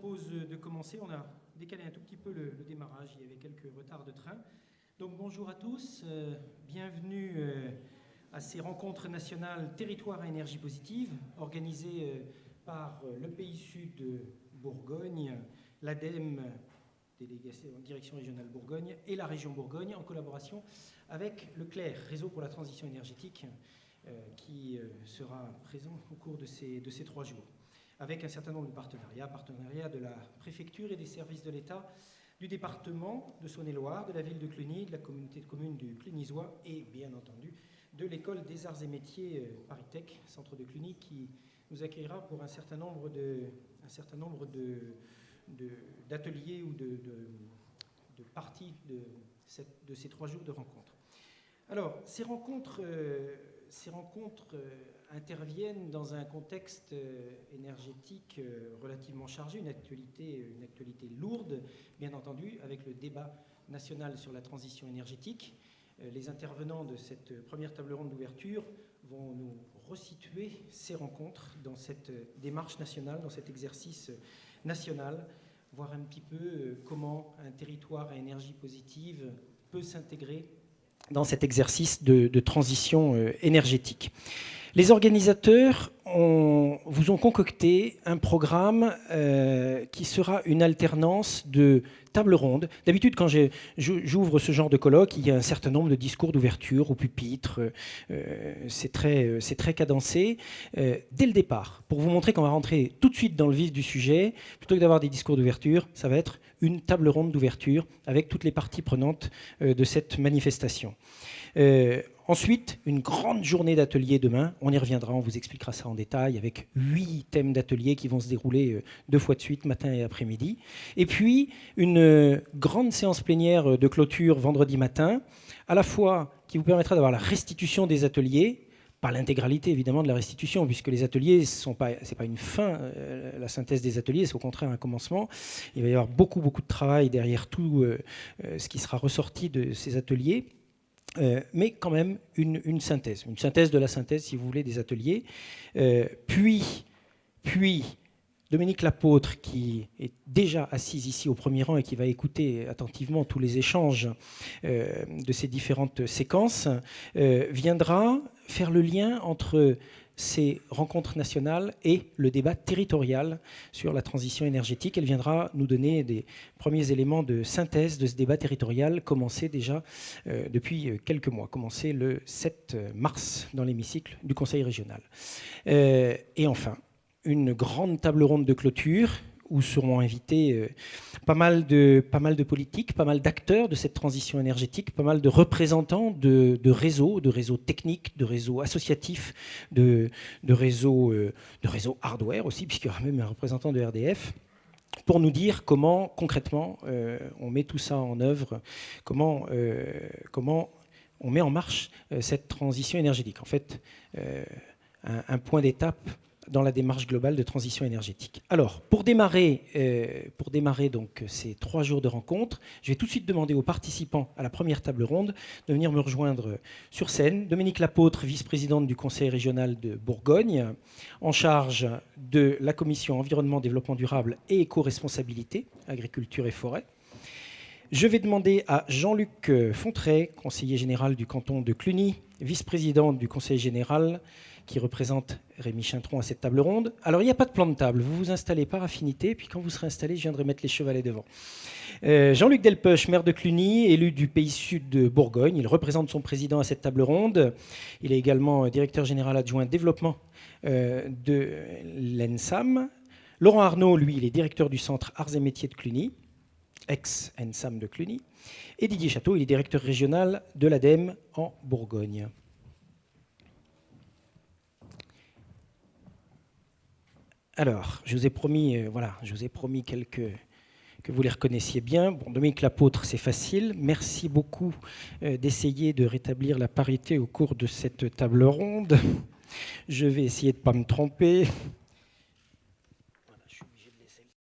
propose de commencer. On a décalé un tout petit peu le démarrage, il y avait quelques retards de train. Donc bonjour à tous, bienvenue à ces rencontres nationales Territoire à énergie positive, organisées par le Pays Sud Bourgogne, l'ADEME, délégation direction régionale Bourgogne, et la région Bourgogne, en collaboration avec le CLER, Réseau pour la transition énergétique, qui sera présent au cours de ces 3 jours, avec un certain nombre de partenariats de la préfecture et des services de l'État, du département de Saône-et-Loire, de la ville de Cluny, de la communauté de communes du Clunisois et bien entendu de l'école des arts et métiers ParisTech, centre de Cluny, qui nous accueillera pour un certain nombre d'ateliers ou de parties de ces 3 jours de rencontres. Alors, ces rencontres interviennent dans un contexte énergétique relativement chargé, une actualité lourde, bien entendu, avec le débat national sur la transition énergétique. Les intervenants de cette première table ronde d'ouverture vont nous resituer ces rencontres dans cette démarche nationale, dans cet exercice national, voir un petit peu comment un territoire à énergie positive peut s'intégrer dans cet exercice de transition énergétique. Les organisateurs vous ont concocté un programme qui sera une alternance de tables rondes. D'habitude, quand j'ouvre ce genre de colloque, il y a un certain nombre de discours d'ouverture au pupitre. C'est très cadencé. Dès le départ, pour vous montrer qu'on va rentrer tout de suite dans le vif du sujet, plutôt que d'avoir des discours d'ouverture, ça va être une table ronde d'ouverture avec toutes les parties prenantes de cette manifestation. Ensuite, une grande journée d'ateliers demain. On y reviendra, on vous expliquera ça en détail avec 8 thèmes d'ateliers qui vont se dérouler 2 fois de suite, matin et après-midi. Et puis, une grande séance plénière de clôture vendredi matin, à la fois qui vous permettra d'avoir la restitution des ateliers, pas l'intégralité évidemment de la restitution, puisque les ateliers, c'est pas une fin, la synthèse des ateliers, c'est au contraire un commencement. Il va y avoir beaucoup de travail derrière tout ce qui sera ressorti de ces ateliers. Mais quand même une synthèse de la synthèse, si vous voulez, des ateliers. Puis Dominique Lapôtre, qui est déjà assise ici au premier rang et qui va écouter attentivement tous les échanges de ces différentes séquences, viendra faire le lien entre ces rencontres nationales et le débat territorial sur la transition énergétique. Elle viendra nous donner des premiers éléments de synthèse de ce débat territorial commencé déjà depuis quelques mois, commencé le 7 mars dans l'hémicycle du Conseil régional. Et enfin, une grande table ronde de clôture où seront invités pas mal de politiques, pas mal d'acteurs de cette transition énergétique, pas mal de représentants de réseaux techniques, de réseaux associatifs, de réseaux hardware aussi, puisqu'il y aura même un représentant de RDF, pour nous dire comment, concrètement, on met tout ça en œuvre, comment on met en marche cette transition énergétique. En fait, un point d'étape dans la démarche globale de transition énergétique. Alors, pour démarrer donc ces 3 jours de rencontres, je vais tout de suite demander aux participants à la première table ronde de venir me rejoindre sur scène. Dominique Lapôtre, vice-présidente du Conseil régional de Bourgogne, en charge de la commission environnement, développement durable et éco-responsabilité, agriculture et forêt. Je vais demander à Jean-Luc Fontray, conseiller général du canton de Cluny, vice-président du Conseil général, qui représente Rémi Chintron à cette table ronde. Alors, il n'y a pas de plan de table. Vous vous installez par affinité, puis quand vous serez installé, je viendrai mettre les chevalets devant. Jean-Luc Delpech, maire de Cluny, élu du Pays Sud de Bourgogne. Il représente son président à cette table ronde. Il est également directeur général adjoint développement de l'ENSAM. Laurent Arnaud, lui, il est directeur du centre Arts et Métiers de Cluny, ex-ENSAM de Cluny. Et Didier Château, il est directeur régional de l'ADEME en Bourgogne. Alors, je vous ai promis que vous les reconnaissiez bien. Bon, Dominique Lapôtre, c'est facile. Merci beaucoup d'essayer de rétablir la parité au cours de cette table ronde. Je vais essayer de ne pas me tromper.